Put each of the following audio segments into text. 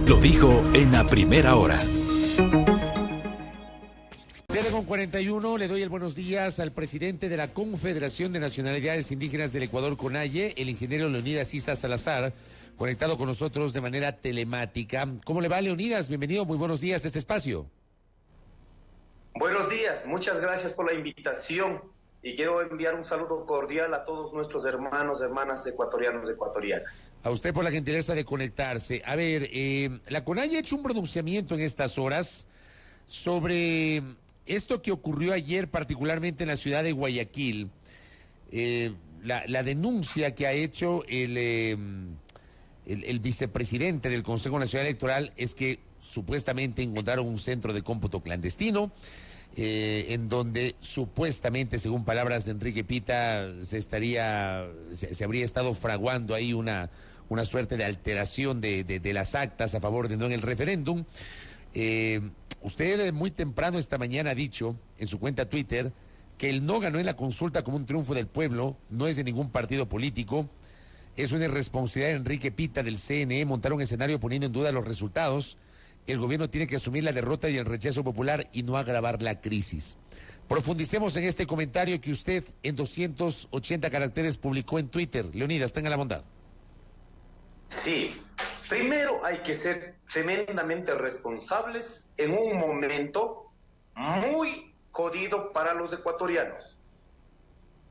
lo dijo en la primera hora. 7:41, le doy el buenos días al presidente de la Confederación de Nacionalidades Indígenas del Ecuador, CONAIE, el ingeniero Leonidas Issa Salazar, conectado con nosotros de manera telemática. ¿Cómo le va, Leonidas? Bienvenido, muy buenos días a este espacio. Buenos días, muchas gracias por la invitación y quiero enviar un saludo cordial a todos nuestros hermanos, hermanas ecuatorianos, ecuatorianas. A usted por la gentileza de conectarse. A ver, la CONAIE ha hecho un pronunciamiento en estas horas sobre esto que ocurrió ayer, particularmente en la ciudad de Guayaquil. La denuncia que ha hecho el vicepresidente del Consejo Nacional Electoral es que supuestamente encontraron un centro de cómputo clandestino, en donde supuestamente, según palabras de Enrique Pita, se habría estado fraguando ahí una suerte de alteración de las actas a favor de no en el referéndum. Usted muy temprano esta mañana ha dicho en su cuenta Twitter que el no ganó en la consulta como un triunfo del pueblo, no es de ningún partido político, es una irresponsabilidad de Enrique Pita del CNE montar un escenario poniendo en duda los resultados. El gobierno tiene que asumir la derrota y el rechazo popular y no agravar la crisis. Profundicemos en este comentario que usted en 280 caracteres publicó en Twitter. Leonidas, tenga la bondad. Sí, primero hay que ser tremendamente responsables en un momento muy jodido para los ecuatorianos.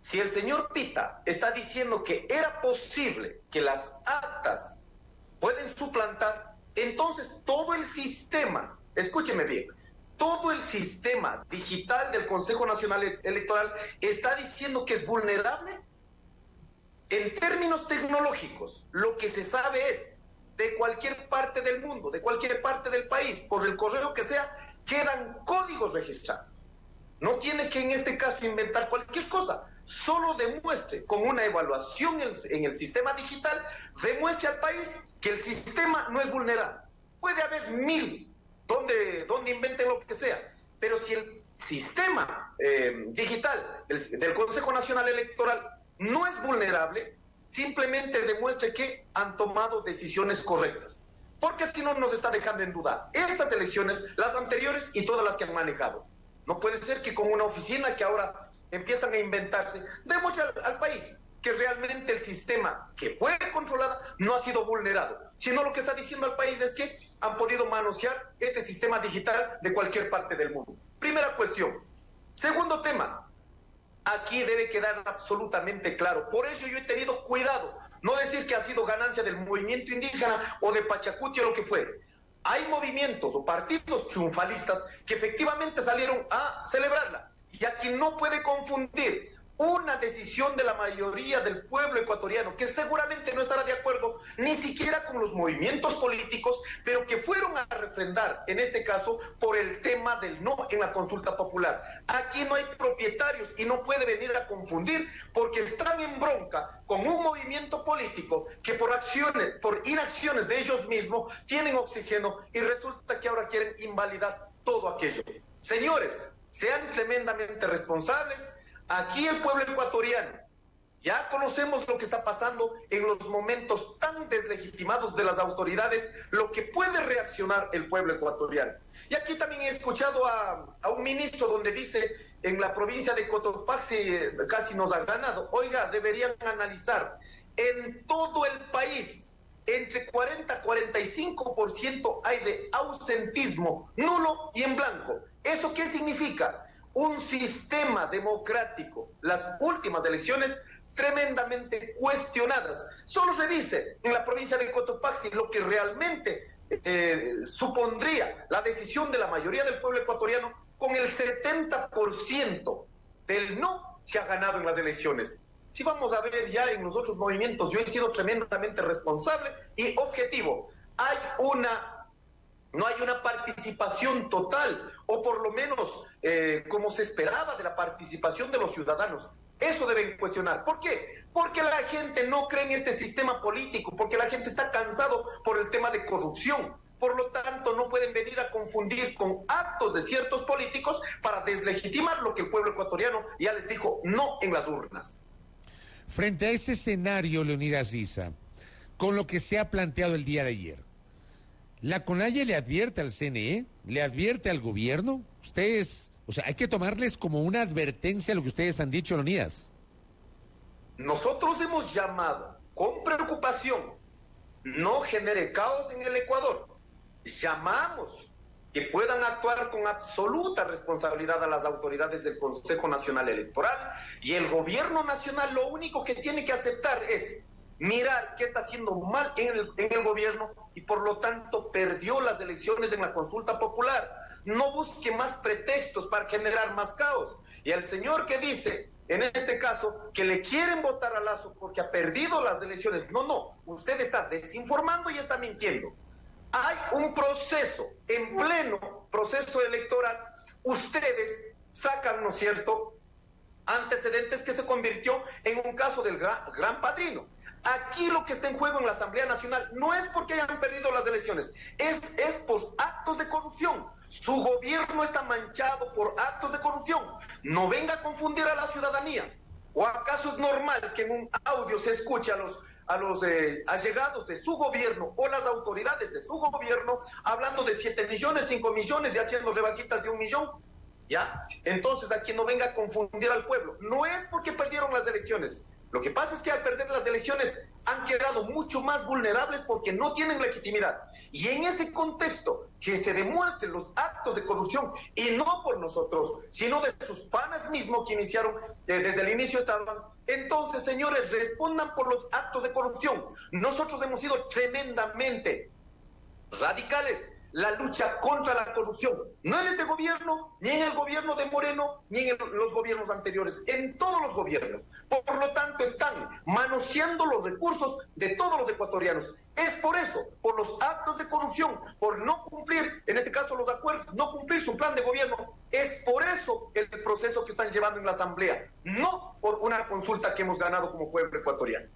Si el señor Pita está diciendo que era posible que las actas pueden suplantar, entonces todo el sistema, escúcheme bien, todo el sistema digital del Consejo Nacional Electoral está diciendo que es vulnerable. En términos tecnológicos, lo que se sabe es, de cualquier parte del mundo, de cualquier parte del país, por el correo que sea, quedan códigos registrados. No tiene que en este caso inventar cualquier cosa, solo demuestre con una evaluación en el sistema digital, demuestre al país que el sistema no es vulnerable. Puede haber 1000 donde inventen lo que sea, pero si el sistema digital del Consejo Nacional Electoral no es vulnerable, simplemente demuestre que han tomado decisiones correctas. Porque si no nos está dejando en duda estas elecciones, las anteriores y todas las que han manejado. No puede ser que con una oficina que ahora empiezan a inventarse, demuestre al país que realmente el sistema que fue controlado no ha sido vulnerado, sino lo que está diciendo al país es que han podido manosear este sistema digital de cualquier parte del mundo. Primera cuestión. Segundo tema, aquí debe quedar absolutamente claro, por eso yo he tenido cuidado, no decir que ha sido ganancia del movimiento indígena o de Pachacuti o lo que fuere. Hay movimientos o partidos triunfalistas que efectivamente salieron a celebrarla, y aquí no puede confundir una decisión de la mayoría del pueblo ecuatoriano, que seguramente no estará de acuerdo ni siquiera con los movimientos políticos, pero que fueron a refrendar, en este caso, por el tema del no en la consulta popular. Aquí no hay propietarios y no puede venir a confundir, porque están en bronca con un movimiento político que por inacciones de ellos mismos tienen oxígeno y resulta que ahora quieren invalidar todo aquello. Señores, sean tremendamente responsables. Aquí el pueblo ecuatoriano, ya conocemos lo que está pasando en los momentos tan deslegitimados de las autoridades, lo que puede reaccionar el pueblo ecuatoriano. Y aquí también he escuchado a un ministro donde dice, en la provincia de Cotopaxi casi nos ha ganado. Oiga, deberían analizar, en todo el país, entre 40 y 45% hay de ausentismo nulo y en blanco. ¿Eso qué significa? Un sistema democrático, las últimas elecciones tremendamente cuestionadas. Solo revise en la provincia de Cotopaxi lo que realmente supondría la decisión de la mayoría del pueblo ecuatoriano. Con el 70% del no se ha ganado en las elecciones. Si vamos a ver ya en los otros movimientos, yo he sido tremendamente responsable y objetivo. No hay una participación total, o por lo menos como se esperaba de la participación de los ciudadanos. Eso deben cuestionar. ¿Por qué? Porque la gente no cree en este sistema político, porque la gente está cansado por el tema de corrupción. Por lo tanto, no pueden venir a confundir con actos de ciertos políticos para deslegitimar lo que el pueblo ecuatoriano ya les dijo no en las urnas. Frente a ese escenario, Leonidas Issa, con lo que se ha planteado el día de ayer, La CONAIE le advierte al CNE, le advierte al gobierno. Ustedes, o sea, hay que tomarles como una advertencia a lo que ustedes han dicho, Leonidas. Nosotros hemos llamado con preocupación, no genere caos en el Ecuador. Llamamos que puedan actuar con absoluta responsabilidad a las autoridades del Consejo Nacional Electoral, y el gobierno nacional lo único que tiene que aceptar es mirar qué está haciendo mal en el gobierno, y por lo tanto perdió las elecciones en la consulta popular. No busque más pretextos para generar más caos. Y al señor que dice, en este caso, que le quieren votar a Lazo porque ha perdido las elecciones, no, usted está desinformando y está mintiendo. Hay un proceso, en pleno proceso electoral, ustedes sacan, ¿no es cierto?, antecedentes que se convirtió en un caso del gran padrino. Aquí lo que está en juego en la Asamblea Nacional no es porque hayan perdido las elecciones, es por actos de corrupción. Su gobierno está manchado por actos de corrupción. No venga a confundir a la ciudadanía. ¿O acaso es normal que en un audio se escuche a los allegados de su gobierno o las autoridades de su gobierno hablando de 7 millones, 5 millones y haciendo rebajitas de 1 millón? ¿Ya? Entonces aquí no venga a confundir al pueblo. No es porque perdieron las elecciones. Lo que pasa es que al perder las elecciones han quedado mucho más vulnerables porque no tienen legitimidad. Y en ese contexto, que se demuestren los actos de corrupción, y no por nosotros, sino de sus panas mismos que iniciaron, desde el inicio estaban. Entonces, señores, respondan por los actos de corrupción. Nosotros hemos sido tremendamente radicales la lucha contra la corrupción, no en este gobierno, ni en el gobierno de Moreno, ni en los gobiernos anteriores, en todos los gobiernos. Por lo tanto, están manoseando los recursos de todos los ecuatorianos. Es por eso, por los actos de corrupción, por no cumplir, en este caso los acuerdos, no cumplir su plan de gobierno, es por eso el proceso que están llevando en la Asamblea, no por una consulta que hemos ganado como pueblo ecuatoriano.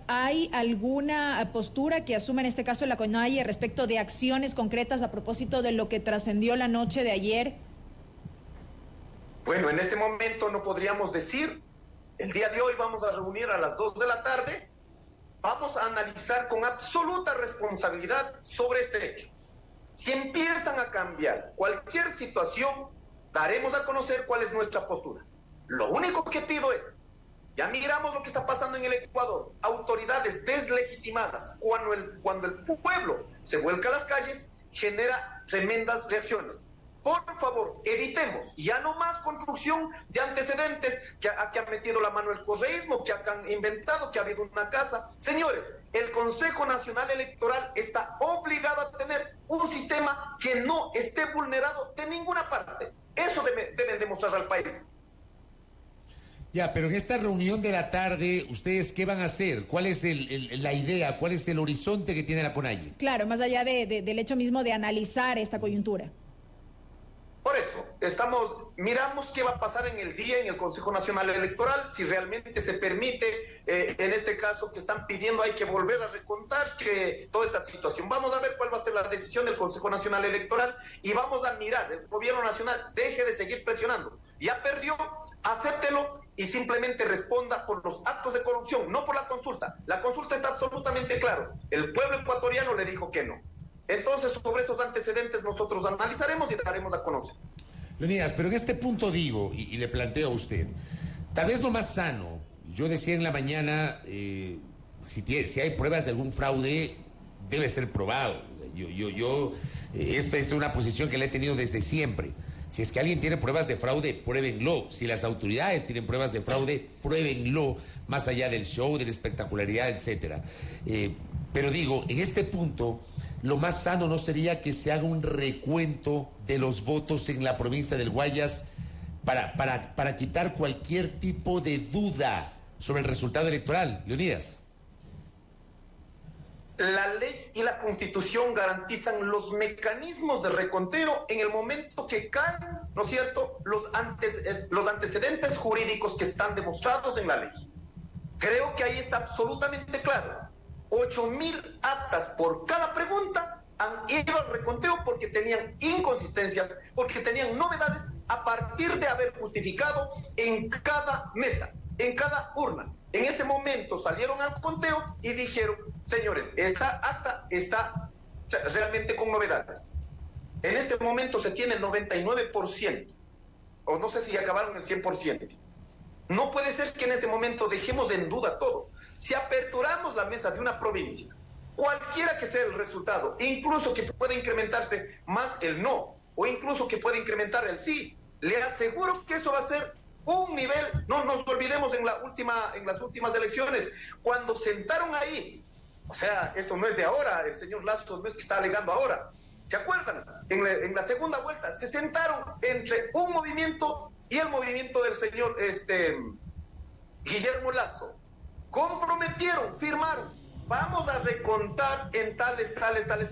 ¿Hay alguna postura que asume en este caso la CONAIE respecto de acciones concretas a propósito de lo que trascendió la noche de ayer? Bueno, en este momento no podríamos decir. El día de hoy vamos a reunir a las 2 de la tarde. Vamos a analizar con absoluta responsabilidad sobre este hecho. Si empiezan a cambiar cualquier situación, daremos a conocer cuál es nuestra postura. Lo único que pido es, ya miramos lo que está pasando en el Ecuador, autoridades deslegitimadas. Cuando el pueblo se vuelca a las calles, genera tremendas reacciones. Por favor, evitemos ya no más construcción de antecedentes que ha metido la mano el correísmo, que han inventado que ha habido una casa. Señores, el Consejo Nacional Electoral está obligado a tener un sistema que no esté vulnerado de ninguna parte. Eso deben demostrar al país. Ya, pero en esta reunión de la tarde, ¿ustedes qué van a hacer? ¿Cuál es la idea? ¿Cuál es el horizonte que tiene la CONAIE? Claro, más allá del hecho mismo de analizar esta coyuntura. Por eso, miramos qué va a pasar en el día en el Consejo Nacional Electoral, si realmente se permite, en este caso que están pidiendo, hay que volver a recontar que toda esta situación. Vamos a ver cuál va a ser la decisión del Consejo Nacional Electoral y vamos a mirar, el gobierno nacional deje de seguir presionando. Ya perdió, acéptelo y simplemente responda por los actos de corrupción, no por la consulta. La consulta está absolutamente claro. El pueblo ecuatoriano le dijo que no. Entonces, sobre estos antecedentes nosotros analizaremos y daremos a conocer. Leonidas, pero en este punto digo, y le planteo a usted, tal vez lo más sano, yo decía en la mañana, si hay pruebas de algún fraude, debe ser probado. Esta es una posición que le he tenido desde siempre. Si es que alguien tiene pruebas de fraude, pruébenlo. Si las autoridades tienen pruebas de fraude, pruébenlo, más allá del show, de la espectacularidad, etcétera. Pero digo, en este punto, lo más sano no sería que se haga un recuento de los votos en la provincia del Guayas para quitar cualquier tipo de duda sobre el resultado electoral. Leonidas. La ley y la Constitución garantizan los mecanismos de reconteo en el momento que caen, ¿no es cierto?, los antecedentes jurídicos que están demostrados en la ley. Creo que ahí está absolutamente claro. 8,000 actas por cada pregunta han ido al reconteo porque tenían inconsistencias, porque tenían novedades a partir de haber justificado en cada mesa, en cada urna. En ese momento salieron al conteo y dijeron, señores, esta acta está realmente con novedades. En este momento se tiene el 99%, o no sé si acabaron el 100%. No puede ser que en este momento dejemos en duda todo. Si aperturamos la mesa de una provincia, cualquiera que sea el resultado, incluso que pueda incrementarse más el no, o incluso que pueda incrementar el sí, le aseguro que eso va a ser un nivel. No nos olvidemos en las últimas elecciones, cuando sentaron ahí, o sea, esto no es de ahora, el señor Lazo no es que está alegando ahora, ¿se acuerdan? En la segunda vuelta se sentaron entre un movimiento y el movimiento del señor Guillermo Lazo. Comprometieron, firmaron, vamos a recontar en tales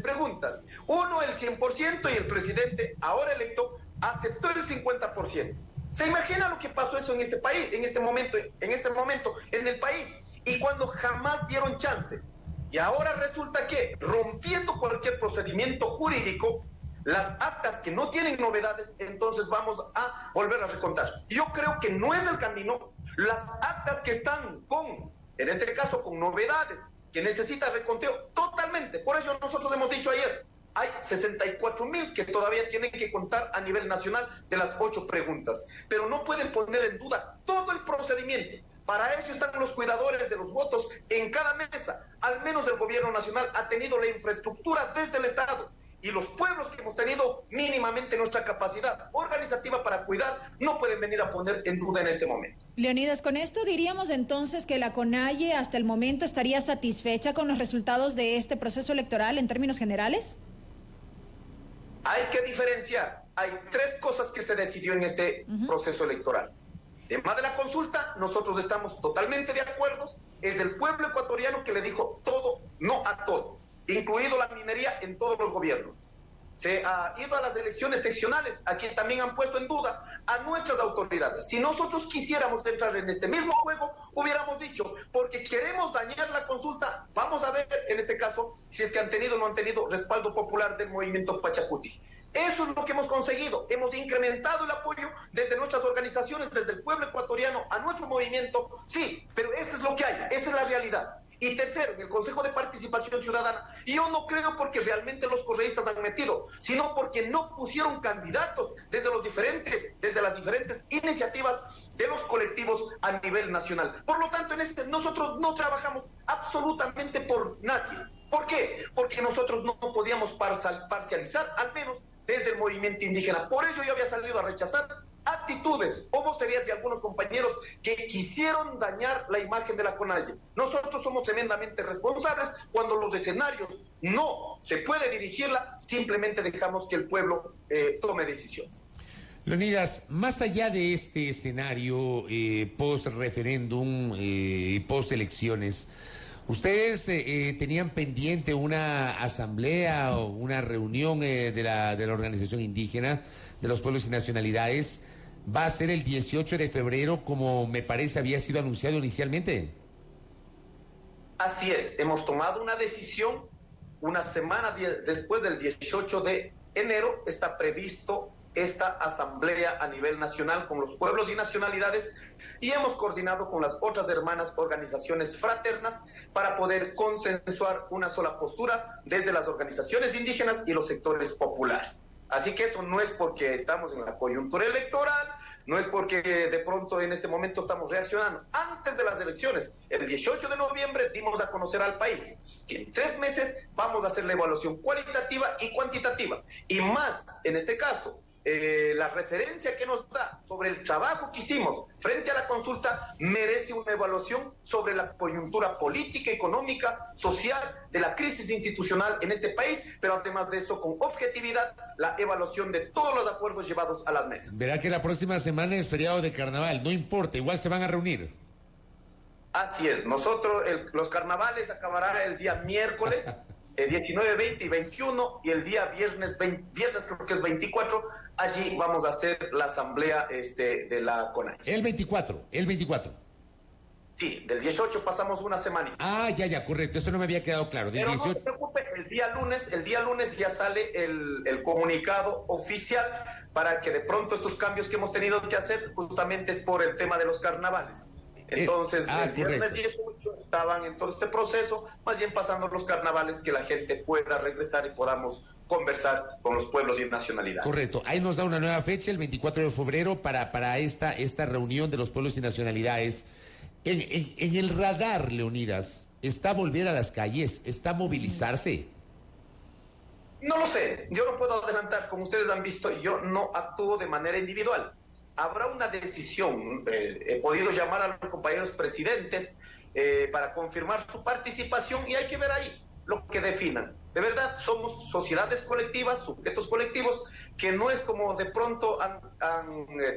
preguntas. Uno el 100% y el presidente, ahora electo, aceptó el 50%. ¿Se imagina lo que pasó eso en ese país, en ese momento en el país? Y cuando jamás dieron chance. Y ahora resulta que, rompiendo cualquier procedimiento jurídico, las actas que no tienen novedades, entonces vamos a volver a recontar. Yo creo que no es el camino. Las actas que están en este caso, con novedades, que necesita reconteo totalmente. Por eso nosotros hemos dicho ayer, hay 64,000 que todavía tienen que contar a nivel nacional de las 8 preguntas. Pero no pueden poner en duda todo el procedimiento. Para ello están los cuidadores de los votos en cada mesa. Al menos el gobierno nacional ha tenido la infraestructura desde el Estado. Y los pueblos que hemos tenido mínimamente nuestra capacidad organizativa para cuidar no pueden venir a poner en duda en este momento. Leonidas, con esto diríamos entonces que la CONAIE hasta el momento estaría satisfecha con los resultados de este proceso electoral en términos generales. Hay que diferenciar. Hay 3 cosas que se decidió en este proceso electoral. Tema de la consulta, nosotros estamos totalmente de acuerdo. Es el pueblo ecuatoriano que le dijo todo, no a todo, incluido la minería en todos los gobiernos. Se ha ido a las elecciones seccionales, aquí también han puesto en duda a nuestras autoridades. Si nosotros quisiéramos entrar en este mismo juego, hubiéramos dicho, porque queremos dañar la consulta, vamos a ver en este caso si es que han tenido o no han tenido respaldo popular del movimiento Pachacuti. Eso es lo que hemos conseguido. Hemos incrementado el apoyo desde nuestras organizaciones, desde el pueblo ecuatoriano a nuestro movimiento. Sí, pero eso es lo que hay, esa es la realidad. Y tercero, en el Consejo de Participación Ciudadana, yo no creo porque realmente los correístas han metido, sino porque no pusieron candidatos desde las diferentes iniciativas de los colectivos a nivel nacional. Por lo tanto, nosotros no trabajamos absolutamente por nadie. ¿Por qué? Porque nosotros no podíamos parcializar, al menos desde el movimiento indígena. Por eso yo había salido a rechazar actitudes o vocerías de algunos compañeros que quisieron dañar la imagen de la CONAIE. Nosotros somos tremendamente responsables. Cuando los escenarios no se puede dirigirla, simplemente dejamos que el pueblo tome decisiones. Leonidas, más allá de este escenario post-referéndum y post-elecciones, ¿ustedes tenían pendiente una asamblea o una reunión de la organización indígena de los pueblos y nacionalidades? ¿Va a ser el 18 de febrero como me parece había sido anunciado inicialmente? Así es, hemos tomado una decisión. Una semana después del 18 de enero está previsto esta asamblea a nivel nacional con los pueblos y nacionalidades, y hemos coordinado con las otras hermanas organizaciones fraternas para poder consensuar una sola postura desde las organizaciones indígenas y los sectores populares. Así que esto no es porque estamos en la coyuntura electoral, no es porque de pronto en este momento estamos reaccionando. Antes de las elecciones, el 18 de noviembre, dimos a conocer al país que en 3 meses vamos a hacer la evaluación cualitativa y cuantitativa. Y más, en este caso, la referencia que nos da sobre el trabajo que hicimos frente a la consulta merece una evaluación sobre la coyuntura política, económica, social, de la crisis institucional en este país, pero además de eso, con objetividad, la evaluación de todos los acuerdos llevados a las mesas. Verá que la próxima semana es feriado de carnaval, no importa, igual se van a reunir. Así es, nosotros, los carnavales acabará el día miércoles 19, 20 y 21, y el día viernes creo que es 24, allí vamos a hacer la asamblea de la CONAIE. El 24. Sí, del 18 pasamos una semana. Ah, ya, correcto, eso no me había quedado claro. Pero 18... no se preocupe, el día lunes ya sale el comunicado oficial para que de pronto estos cambios que hemos tenido que hacer justamente es por el tema de los carnavales. Entonces, el viernes correcto. 18 estaban en todo este proceso, más bien pasando los carnavales, que la gente pueda regresar y podamos conversar con los pueblos y nacionalidades. Correcto. Ahí nos da una nueva fecha, el 24 de febrero, para esta reunión de los pueblos y nacionalidades. En el radar, Leonidas, ¿está volver a las calles? ¿Está movilizarse? No lo sé, yo no puedo adelantar, como ustedes han visto, yo no actúo de manera individual. Habrá una decisión, he podido llamar a los compañeros presidentes para confirmar su participación y hay que ver ahí lo que definan. De verdad, somos sociedades colectivas, sujetos colectivos, que no es como de pronto han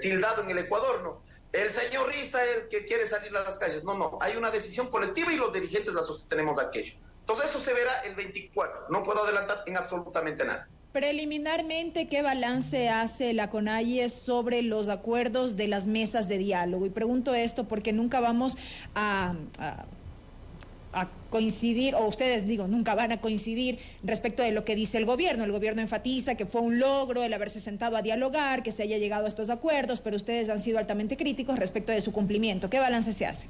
tildado en el Ecuador, ¿no? El señor Risa, el que quiere salir a las calles. No, hay una decisión colectiva y los dirigentes la sostenemos de aquello. Entonces eso se verá el 24, no puedo adelantar en absolutamente nada. Preliminarmente, ¿qué balance hace la CONAIE sobre los acuerdos de las mesas de diálogo? Y pregunto esto porque nunca vamos a coincidir, o ustedes nunca van a coincidir respecto de lo que dice el gobierno. El gobierno enfatiza que fue un logro el haberse sentado a dialogar, que se haya llegado a estos acuerdos, pero ustedes han sido altamente críticos respecto de su cumplimiento. ¿Qué balance se hace?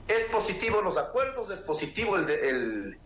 Es positivo los acuerdos, es positivo el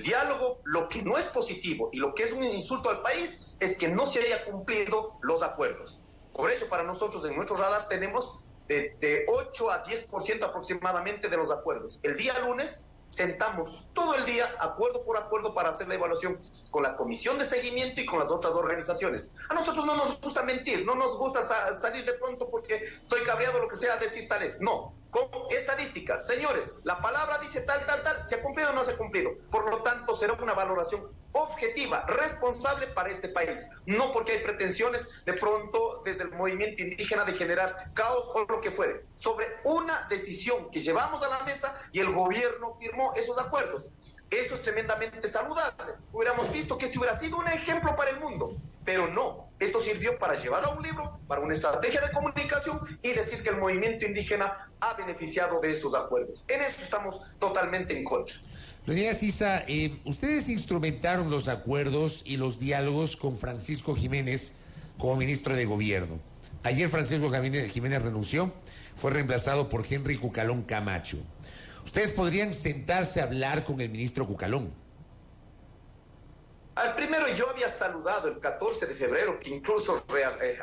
diálogo. Lo que no es positivo y lo que es un insulto al país es que no se haya cumplido los acuerdos. Por eso para nosotros en nuestro radar tenemos de 8 a 10% aproximadamente de los acuerdos. El día lunes sentamos todo el día, acuerdo por acuerdo, para hacer la evaluación con la comisión de seguimiento y con las otras organizaciones. A nosotros no nos gusta mentir, no nos gusta salir de pronto porque estoy cabreado, lo que sea, decir tales. No, con estadísticas. Señores, la palabra dice tal, ¿se ha cumplido o no se ha cumplido? Por lo tanto, será una valoración objetiva, responsable para este país. No porque hay pretensiones de pronto desde el movimiento indígena de generar caos o lo que fuere. Sobre una decisión que llevamos a la mesa y el gobierno firmó esos acuerdos. Eso es tremendamente saludable. Hubiéramos visto que esto hubiera sido un ejemplo para el mundo, pero no. Esto sirvió para llevar a un libro, para una estrategia de comunicación y decir que el movimiento indígena ha beneficiado de esos acuerdos. En eso estamos totalmente en contra. Leonidas Issa, ustedes instrumentaron los acuerdos y los diálogos con Francisco Jiménez como ministro de Gobierno. Ayer Francisco Jiménez renunció, fue reemplazado por Henry Cucalón Camacho. ¿Ustedes podrían sentarse a hablar con el ministro Cucalón? Al primero yo había saludado el 14 de febrero, que incluso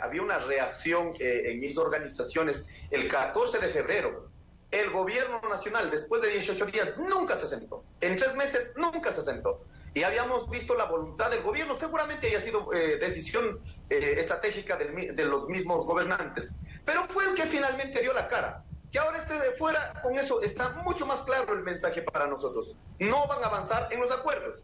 había una reacción en mis organizaciones el 14 de febrero. El gobierno nacional, después de 18 días, nunca se sentó. En 3 meses, nunca se sentó. Y habíamos visto la voluntad del gobierno, seguramente haya sido decisión estratégica de los mismos gobernantes. Pero fue el que finalmente dio la cara. Que ahora esté de fuera, con eso está mucho más claro el mensaje para nosotros. No van a avanzar en los acuerdos.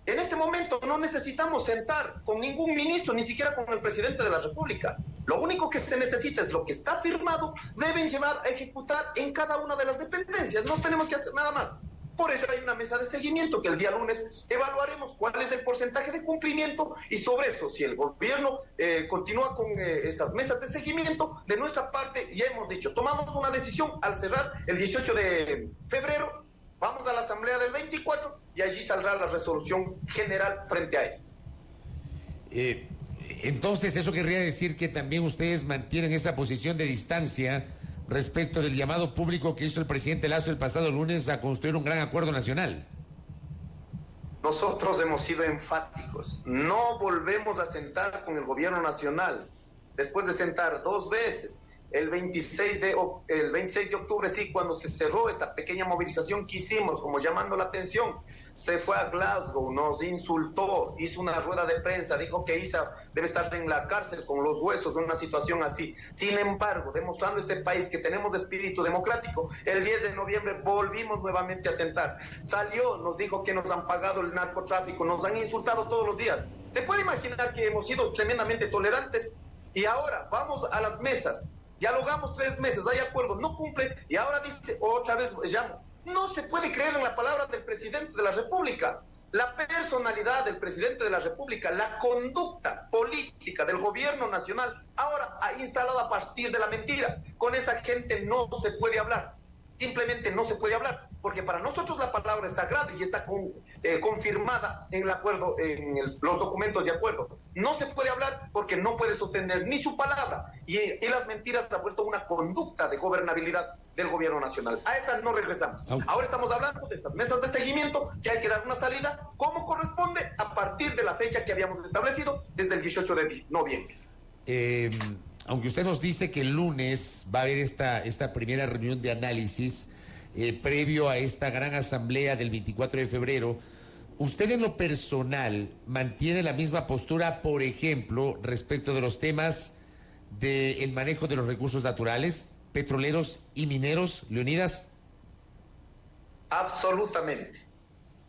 En este momento no necesitamos sentar con ningún ministro, ni siquiera con el presidente de la República. Lo único que se necesita es lo que está firmado, deben llevar a ejecutar en cada una de las dependencias. No tenemos que hacer nada más. Por eso hay una mesa de seguimiento que el día lunes evaluaremos cuál es el porcentaje de cumplimiento y sobre eso, si el gobierno continúa con esas mesas de seguimiento, de nuestra parte ya hemos dicho, tomamos una decisión al cerrar el 18 de febrero, vamos a la asamblea del 24 y allí saldrá la resolución general frente a eso. Entonces, eso querría decir que también ustedes mantienen esa posición de distancia respecto del llamado público que hizo el presidente Lasso el pasado lunes a construir un gran acuerdo nacional. Nosotros hemos sido enfáticos. No volvemos a sentar con el gobierno nacional. Después de sentar 2 veces, el 26 de octubre, sí, cuando se cerró esta pequeña movilización que hicimos, como llamando la atención, se fue a Glasgow, nos insultó, hizo una rueda de prensa, dijo que Issa debe estar en la cárcel con los huesos, en una situación así. Sin embargo, demostrando este país que tenemos espíritu democrático, el 10 de noviembre volvimos nuevamente a sentar. Salió, nos dijo que nos han pagado el narcotráfico, nos han insultado todos los días. ¿Se puede imaginar que hemos sido tremendamente tolerantes? Y ahora vamos a las mesas. Dialogamos 3 meses, hay acuerdos, no cumplen y ahora dice, otra vez llamo. No se puede creer en la palabra del presidente de la República. La personalidad del presidente de la República, la conducta política del gobierno nacional, ahora ha instalado a partir de la mentira. Con esa gente no se puede hablar. simplemente no se puede hablar, porque para nosotros la palabra es sagrada y está confirmada en el acuerdo, los documentos de acuerdo. No se puede hablar porque no puede sostener ni su palabra, y las mentiras han vuelto una conducta de gobernabilidad del gobierno nacional. A esa no regresamos. Ahora estamos hablando de estas mesas de seguimiento, que hay que dar una salida como corresponde a partir de la fecha que habíamos establecido desde el 18 de noviembre. Aunque usted nos dice que el lunes va a haber esta primera reunión de análisis previo a esta gran asamblea del 24 de febrero, ¿usted en lo personal mantiene la misma postura, por ejemplo, respecto de los temas del manejo de los recursos naturales, petroleros y mineros, Leonidas? Absolutamente.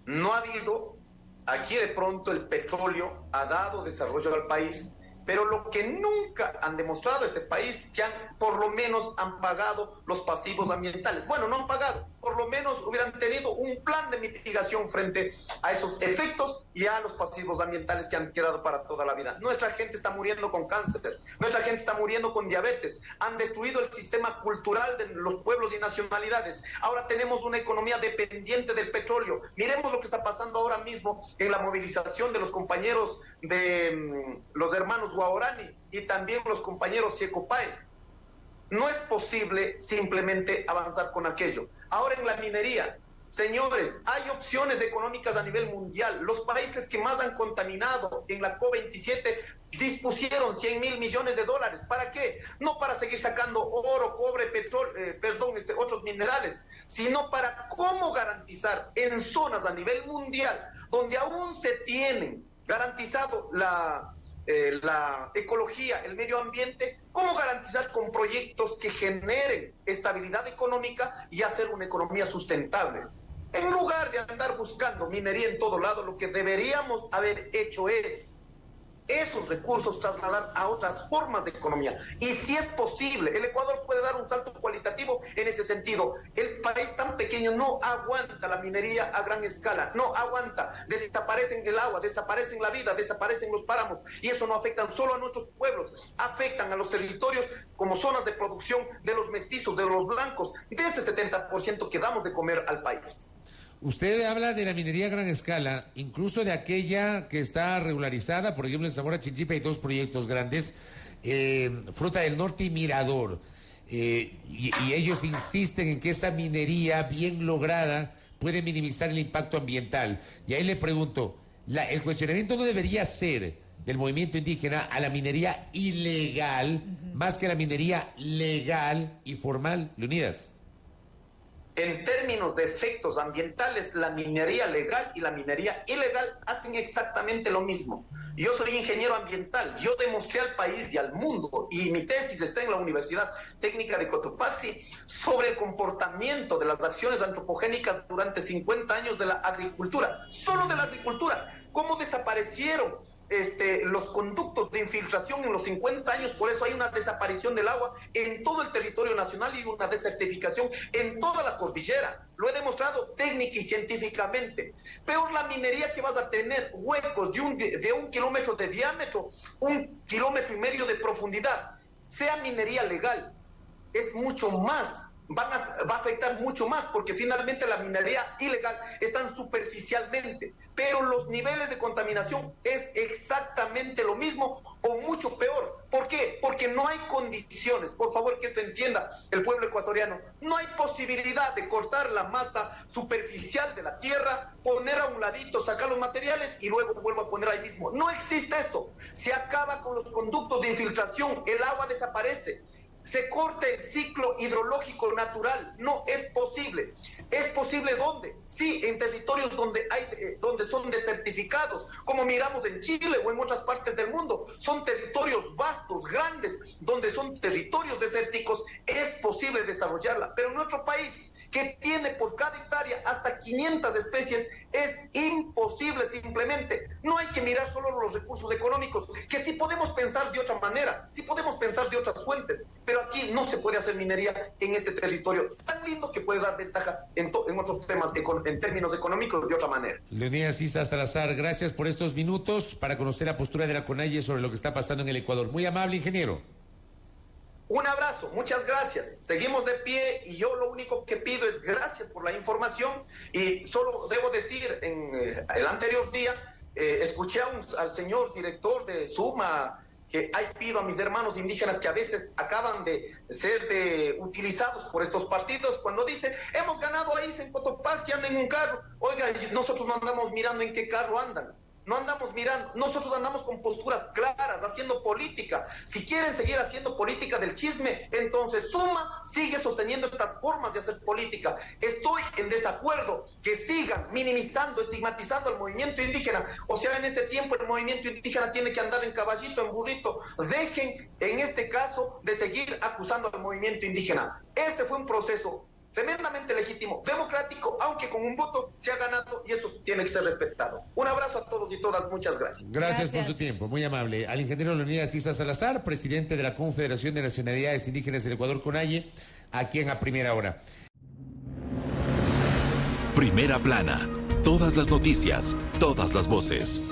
No ha habido, aquí de pronto el petróleo ha dado desarrollo al país, pero lo que nunca han demostrado este país, que por lo menos han pagado los pasivos ambientales. Bueno, no han pagado, por lo menos hubieran tenido un plan de mitigación frente a esos efectos y a los pasivos ambientales que han quedado para toda la vida. Nuestra gente está muriendo con cáncer, nuestra gente está muriendo con diabetes, han destruido el sistema cultural de los pueblos y nacionalidades. Ahora tenemos una economía dependiente del petróleo. Miremos lo que está pasando ahora mismo en la movilización de los compañeros de los hermanos Guaorani y también los compañeros Siecopay. No es posible simplemente avanzar con aquello. Ahora en la minería, señores, hay opciones económicas a nivel mundial. Los países que más han contaminado en la COP27 dispusieron 100 mil millones de dólares. ¿Para qué? No para seguir sacando oro, cobre, otros minerales, sino para cómo garantizar en zonas a nivel mundial donde aún se tienen garantizado la ecología, el medio ambiente, cómo garantizar con proyectos que generen estabilidad económica y hacer una economía sustentable. En lugar de andar buscando minería en todo lado, lo que deberíamos haber hecho es esos recursos trasladar a otras formas de economía. Y si es posible, el Ecuador puede dar un salto cualitativo en ese sentido. El país tan pequeño no aguanta la minería a gran escala, no aguanta. Desaparecen el agua, desaparecen la vida, desaparecen los páramos, y eso no afecta solo a nuestros pueblos, afectan a los territorios como zonas de producción de los mestizos, de los blancos, de este 70% que damos de comer al país. Usted habla de la minería a gran escala, incluso de aquella que está regularizada, por ejemplo en Zamora Chinchipe hay dos proyectos grandes, Fruta del Norte y Mirador, y ellos insisten en que esa minería bien lograda puede minimizar el impacto ambiental. Y ahí le pregunto, el cuestionamiento no debería ser del movimiento indígena a la minería ilegal, más que a la minería legal y formal, Leonidas. En términos de efectos ambientales, la minería legal y la minería ilegal hacen exactamente lo mismo. Yo soy ingeniero ambiental, yo demostré al país y al mundo, y mi tesis está en la Universidad Técnica de Cotopaxi, sobre el comportamiento de las acciones antropogénicas durante 50 años de la agricultura, solo de la agricultura, cómo desaparecieron los conductos de infiltración en los 50 años, por eso hay una desaparición del agua en todo el territorio nacional y una desertificación en toda la cordillera. Lo he demostrado técnica y científicamente. Peor la minería, que vas a tener huecos de un kilómetro de diámetro, 1,5 kilómetros de profundidad. Sea minería legal, es mucho más. Va a afectar mucho más, porque finalmente la minería ilegal está superficialmente, pero los niveles de contaminación es exactamente lo mismo o mucho peor. ¿Por qué? Porque no hay condiciones, por favor que esto entienda el pueblo ecuatoriano, no hay posibilidad de cortar la masa superficial de la tierra, poner a un ladito, sacar los materiales y luego vuelvo a poner ahí mismo. No existe eso, se acaba con los conductos de infiltración, el agua desaparece. Se corta el ciclo hidrológico natural. No es posible. ¿Es posible dónde? Sí, en territorios donde son desertificados, como miramos en Chile o en otras partes del mundo. Son territorios vastos, grandes, donde son territorios desérticos. Es posible desarrollarla. Pero en nuestro país, que tiene por cada hectárea hasta 500 especies, es imposible simplemente. No hay que mirar solo los recursos económicos, que sí podemos pensar de otra manera, sí podemos pensar de otras fuentes, pero aquí no se puede hacer minería en este territorio tan lindo que puede dar ventaja en otros temas, en términos económicos, de otra manera. Leonidas Issa Salazar, gracias por estos minutos para conocer la postura de la CONAIE sobre lo que está pasando en el Ecuador. Muy amable, ingeniero. Un abrazo, muchas gracias. Seguimos de pie y yo lo único que pido es gracias por la información y solo debo decir, en el anterior día escuché al señor director de Suma que pido a mis hermanos indígenas que a veces acaban de ser utilizados por estos partidos cuando dicen, hemos ganado ahí en Cotopaxi, andan en un carro. Oiga, nosotros no andamos mirando en qué carro andan. No andamos mirando, nosotros andamos con posturas claras, haciendo política. Si quieren seguir haciendo política del chisme, entonces Suma sigue sosteniendo estas formas de hacer política. Estoy en desacuerdo que sigan minimizando, estigmatizando al movimiento indígena. O sea, en este tiempo el movimiento indígena tiene que andar en caballito, en burrito. Dejen, en este caso, de seguir acusando al movimiento indígena. Este fue un proceso tremendamente legítimo, democrático, aunque con un voto se ha ganado y eso tiene que ser respetado. Un abrazo a todos y todas, muchas gracias. Gracias por su tiempo, muy amable. Al ingeniero Leonidas Issa Salazar, presidente de la Confederación de Nacionalidades Indígenas del Ecuador, CONAIE, aquí en A Primera Hora. Primera plana, todas las noticias, todas las voces.